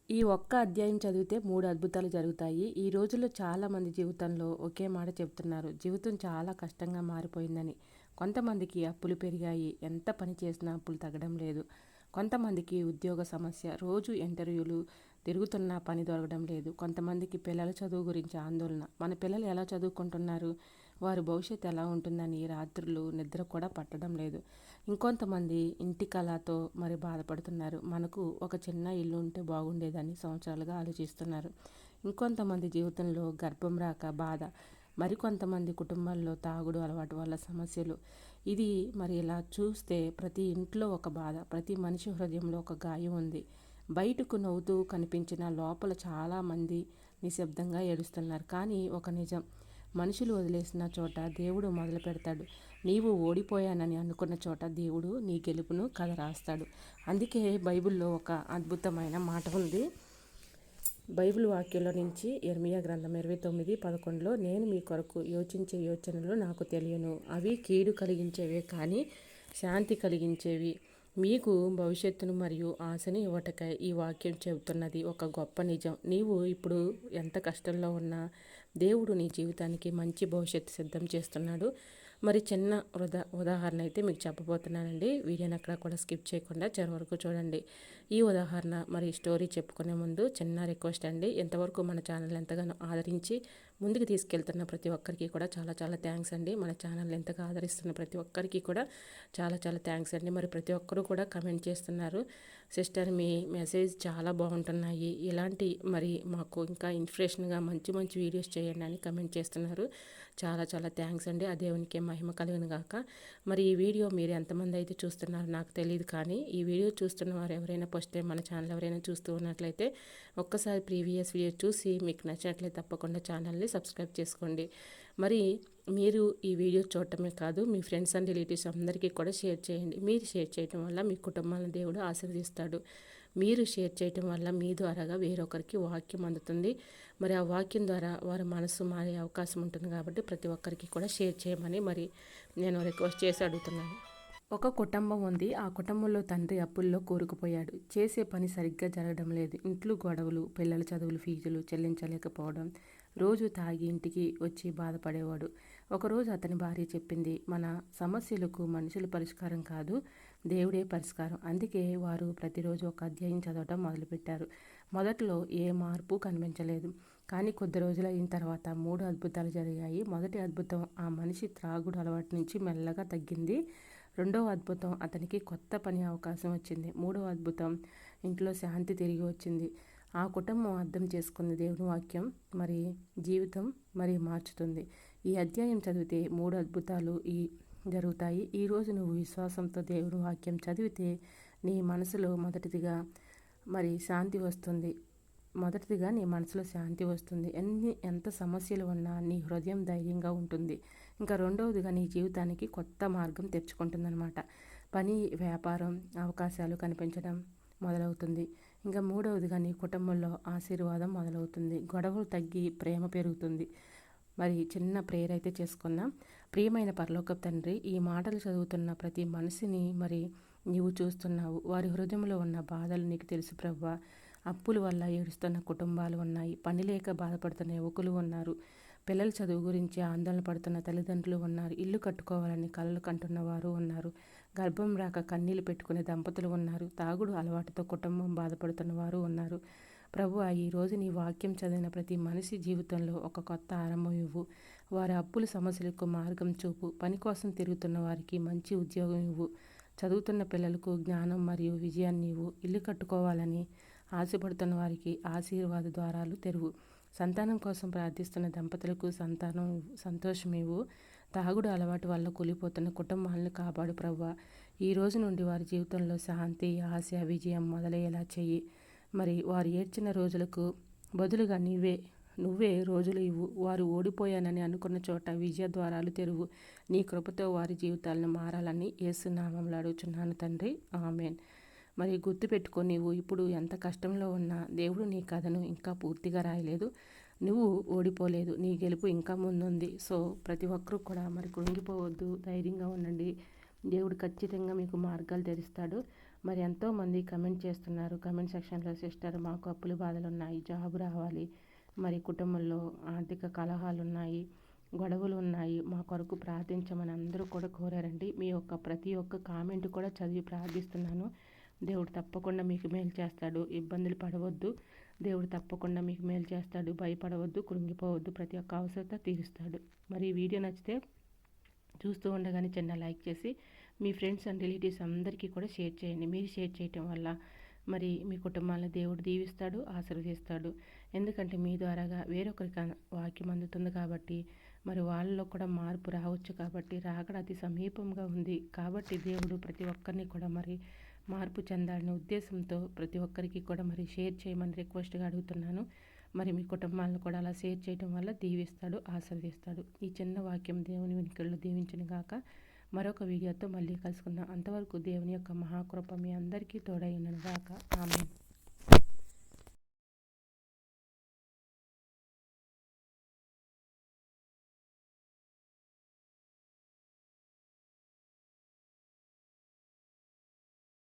ఈ ఒక్క అధ్యాయం చదివితే 3 అద్భుతాలు జరుగుతాయి. ఈ రోజుల్లో చాలామంది జీవితంలో ఒకే మాట చెప్తున్నారు. జీవితం చాలా కష్టంగా మారిపోయిందని. కొంతమందికి అప్పులు పెరిగాయి. ఎంత పని చేసినా అప్పులు తగ్గడం లేదు. కొంతమందికి ఉద్యోగ సమస్య. రోజు ఇంటర్వ్యూలు తిరుగుతున్నా పని దొరకడం లేదు. కొంతమందికి పిల్లల చదువు గురించి ఆందోళన. మన పిల్లలు ఎలా చదువుకుంటున్నారు? వారి భవిష్యత్తు ఎలా ఉంటుందని రాత్రులు నిద్ర కూడా పట్టడం లేదు. ఇంకొంతమంది ఇంటి కళతో మరి బాధపడుతున్నారు. మనకు ఒక చిన్న ఇల్లు ఉంటే బాగుండేదని సంవత్సరాలుగా ఆలోచిస్తున్నారు. ఇంకొంతమంది జీవితంలో గర్భం రాక బాధ. మరికొంతమంది కుటుంబాల్లో తాగుడు అలవాటు వల్ల సమస్యలు. ఇది మరి ఇలా చూస్తే ప్రతి ఇంట్లో ఒక బాధ, ప్రతి మనిషి హృదయంలో ఒక గాయం ఉంది. బయటకు నవ్వుతూ కనిపించిన లోపల చాలామంది నిశ్శబ్దంగా ఏడుస్తున్నారు. కానీ ఒక నిజం, మనుషులు వదిలేసిన చోట దేవుడు మొదలు పెడతాడు. నీవు ఓడిపోయానని అనుకున్న చోట దేవుడు నీ గెలుపును కథ రాస్తాడు. అందుకే బైబిల్లో ఒక అద్భుతమైన మాట ఉంది. బైబిల్ వాక్యంలో నుంచి యెర్మీయా గ్రంథం 29:11 నేను మీ కొరకు యోచించే యోచనలు నాకు తెలియను, అవి కీడు కలిగించేవే కానీ శాంతి కలిగించేవి, మీకు భవిష్యత్తును మరియు ఆశని ఇవ్వటకై ఈ వాక్యం చెబుతున్నది. ఒక గొప్ప నిజం. నీవు ఇప్పుడు ఎంత కష్టంలో ఉన్నా దేవుడు నీ జీవితానికి మంచి భవిష్యత్తు సిద్ధం చేస్తున్నాడు. మరి చిన్న ఉదాహరణ అయితే మీకు చెప్పబోతున్నానండి. వీడియోని అక్కడ కూడా స్కిప్ చేయకుండా చివరి వరకు చూడండి. ఈ ఉదాహరణ మరి స్టోరీ చెప్పుకునే ముందు చిన్న రిక్వెస్ట్ అండి. ఇంతవరకు మన ఛానల్ ఎంతగానో ఆదరించి ముందుకు తీసుకెళ్తున్న ప్రతి ఒక్కరికి కూడా చాలా చాలా థ్యాంక్స్ అండి. మన ఛానల్ ఎంతగా ఆదరిస్తున్న ప్రతి ఒక్కరికి కూడా చాలా చాలా థ్యాంక్స్ అండి. మరి ప్రతి ఒక్కరు కూడా కమెంట్ చేస్తున్నారు, సిస్టర్ మీ మెసేజ్ చాలా బాగుంటున్నాయి, ఇలాంటి మరి మాకు ఇంకా ఇన్స్పిరేషన్గా మంచి మంచి వీడియోస్ చేయండి అని కమెంట్ చేస్తున్నారు. చాలా చాలా థ్యాంక్స్ అండి. ఆ దేవునికి మహిమ కలుగును గాక. మరి ఈ వీడియో మీరు ఎంతమంది అయితే చూస్తున్నారో నాకు తెలియదు, కానీ ఈ వీడియో చూస్తున్న వారు ఎవరైనా ఫస్ట్ టైం మన ఛానల్ ఎవరైనా చూస్తూ ఉన్నట్లయితే ఒక్కసారి ప్రీవియస్ వీడియో చూసి మీకు నచ్చినట్లయితే తప్పకుండా ఛానల్ని సబ్స్క్రైబ్ చేసుకోండి. మరి మీరు ఈ వీడియో చూడటమే కాదు, మీ ఫ్రెండ్స్ అండ్ రిలేటివ్స్ అందరికీ కూడా షేర్ చేయండి. మీరు షేర్ చేయటం వల్ల మీ కుటుంబాలను దేవుడు ఆశీర్వదిస్తాడు. మీరు షేర్ చేయటం వల్ల మీ ద్వారాగా వేరొకరికి వాక్యం అందుతుంది. మరి ఆ వాక్యం ద్వారా వారి మనసు మారే అవకాశం ఉంటుంది. కాబట్టి ప్రతి ఒక్కరికి కూడా షేర్ చేయమని మరి నేను రిక్వెస్ట్ చేసి అడుగుతున్నాను. ఒక కుటుంబం ఉంది. ఆ కుటుంబంలో తండ్రి అప్పుల్లో కూరుకుపోయాడు. చేసే పని సరిగ్గా జరగడం లేదు. ఇంట్లో గొడవలు, పిల్లల చదువులు ఫీజులు చెల్లించలేకపోవడం, రోజు తాగి ఇంటికి వచ్చి బాధపడేవాడు. ఒకరోజు అతని భార్య చెప్పింది, మన సమస్యలకు మనుషులు పరిష్కారం కాదు, దేవుడే పరిష్కారం. అందుకే వారు ప్రతిరోజు ఒక అధ్యాయం చదవటం మొదలుపెట్టారు. మొదట్లో ఏ మార్పు కనిపించలేదు. కానీ కొద్ది రోజులు అయిన తర్వాత 3 అద్భుతాలు జరిగాయి. మొదటి అద్భుతం, ఆ మనిషి త్రాగుడు అలవాటు నుంచి మెల్లగా తగ్గింది. రెండవ అద్భుతం, అతనికి కొత్త పని అవకాశం వచ్చింది. మూడవ అద్భుతం, ఇంట్లో శాంతి తిరిగి వచ్చింది. ఆ కుటుంబం అర్థం చేసుకుంది, దేవుని వాక్యం మరి జీవితం మరి మార్చుతుంది. ఈ అధ్యాయం చదివితే 3 అద్భుతాలు జరుగుతాయి. ఈరోజు నువ్వు విశ్వాసంతో దేవుని వాక్యం చదివితే నీ మనసులో మొదటిదిగా నీ మనసులో శాంతి వస్తుంది. ఎంత సమస్యలు ఉన్నా నీ హృదయం ధైర్యంగా ఉంటుంది. ఇంకా రెండవదిగా నీ జీవితానికి కొత్త మార్గం తెచ్చుకుంటుందన్నమాట. పని, వ్యాపారం, అవకాశాలు కనిపించడం మొదలవుతుంది. ఇంకా మూడవదిగా నీ కుటుంబంలో ఆశీర్వాదం మొదలవుతుంది. గొడవలు తగ్గి ప్రేమ పెరుగుతుంది. మరి చిన్న ప్రేయర్ అయితే చేసుకుందాం. ప్రియమైన పరలోకపు తండ్రి, ఈ మాటలు చదువుతున్న ప్రతి మనిషిని మరి నీవు చూస్తున్నావు. వారి హృదయంలో ఉన్న బాధలు నీకు తెలుసు ప్రభువా. అప్పుల వల్ల ఏడుస్తున్న కుటుంబాలు ఉన్నాయి. పని లేక బాధపడుతున్న యువకులు ఉన్నారు. పిల్లల చదువు గురించి ఆందోళన పడుతున్న తల్లిదండ్రులు ఉన్నారు. ఇల్లు కట్టుకోవాలని కలలు కంటున్న వారు ఉన్నారు. గర్భం రాక కన్నీళ్లు పెట్టుకునే దంపతులు ఉన్నారు. తాగుడు అలవాటుతో కుటుంబం బాధపడుతున్న వారు ఉన్నారు. ప్రభువా, ఈరోజు నీ వాక్యం చదివిన ప్రతి మనిషి జీవితంలో ఒక కొత్త ఆరంభం ఇవ్వు. వారి అప్పుల సమస్యలకు మార్గం చూపు. పని కోసం తిరుగుతున్న వారికి మంచి ఉద్యోగం ఇవ్వు. చదువుతున్న పిల్లలకు జ్ఞానం మరియు విజయాన్ని ఇవ్వు. ఇల్లు కట్టుకోవాలని ఆశపడుతున్న వారికి ఆశీర్వాద ద్వారాలు తెరువు. సంతానం కోసం ప్రార్థిస్తున్న దంపతులకు సంతోషం ఇవ్వు. తాగుడు అలవాటు వల్ల కూలిపోతున్న కుటుంబాలను కాపాడు ప్రభువా. ఈ రోజు నుండి వారి జీవితంలో శాంతి, ఆశ, విజయం మొదలయ్యేలా చెయ్యి. మరి వారు ఏడ్చిన రోజులకు బదులుగా నువ్వే రోజులు ఇవ్వు. వారు ఓడిపోయానని అనుకున్న చోట విజయ ద్వారాలు తెరువు. నీ కృపతో వారి జీవితాలను మారాలని యేసు నామములో అడుగుచున్నాను తండ్రి, ఆమేన్. మరి గుర్తుపెట్టుకో, నీవు ఇప్పుడు ఎంత కష్టంలో ఉన్నా దేవుడు నీ కథను ఇంకా పూర్తిగా రాయలేదు. నువ్వు ఓడిపోలేదు. నీ గెలుపు ఇంకా ముందుంది. సో ప్రతి ఒక్కరూ కూడా మరి కృంగిపోవద్దు, ధైర్యంగా ఉండండి. దేవుడు ఖచ్చితంగా మీకు మార్గాలు తెరుస్తాడు. మరి ఎంతోమంది కమెంట్ చేస్తున్నారు కమెంట్ సెక్షన్లో, సిస్టర్ మాకు అప్పులు బాధలు ఉన్నాయి, జాబు రావాలి, మరి కుటుంబంలో ఆర్థిక కలహాలు ఉన్నాయి, గొడవలు ఉన్నాయి, మా కొరకు ప్రార్థించమని అందరూ కూడా కోరారండి. మీ యొక్క ప్రతి ఒక్క కామెంట్ కూడా చదివి ప్రార్థిస్తున్నాను. దేవుడు తప్పకుండా మీకు మేలు చేస్తాడు. ఇబ్బందులు పడవద్దు, దేవుడు తప్పకుండా మీకు మేలు చేస్తాడు. భయపడవద్దు, కృంగిపోవద్దు, ప్రతి ఒక్క అవసరత తీరుస్తాడు. మరి ఈ వీడియో నచ్చితే చూస్తూ ఉండగానే చిన్న లైక్ చేసి మీ ఫ్రెండ్స్ అండ్ రిలేటివ్స్ అందరికీ కూడా షేర్ చేయండి. మీరు షేర్ చేయటం వల్ల మరి మీ కుటుంబాలను దేవుడు దీవిస్తాడు, ఆశీర్వదిస్తాడు. ఎందుకంటే మీ ద్వారాగా వేరొకరికి వాక్యం అందుతుంది కాబట్టి, మరి వాళ్ళలో కూడా మార్పు రావచ్చు కాబట్టి, రాకడ అతి సమీపంగా ఉంది కాబట్టి దేవుడు ప్రతి ఒక్కరిని కూడా మరి మార్పు చెందాలనే ఉద్దేశంతో ప్రతి ఒక్కరికి కూడా మరి షేర్ చేయమని రిక్వెస్ట్గా అడుగుతున్నాను. మరి మీ కుటుంబాలను కూడా అలా షేర్ చేయడం వల్ల దీవిస్తాడు, ఆశీర్వదిస్తాడు. ఈ చిన్న వాక్యం దేవుని వెనుకల్లో దీవించును గాక. మరొక వీడియోతో మళ్ళీ కలుసుకుందాం. అంతవరకు దేవుని యొక్క మహాకృప మీ అందరికీ తోడై ఉండను గాక. ఆమేన్.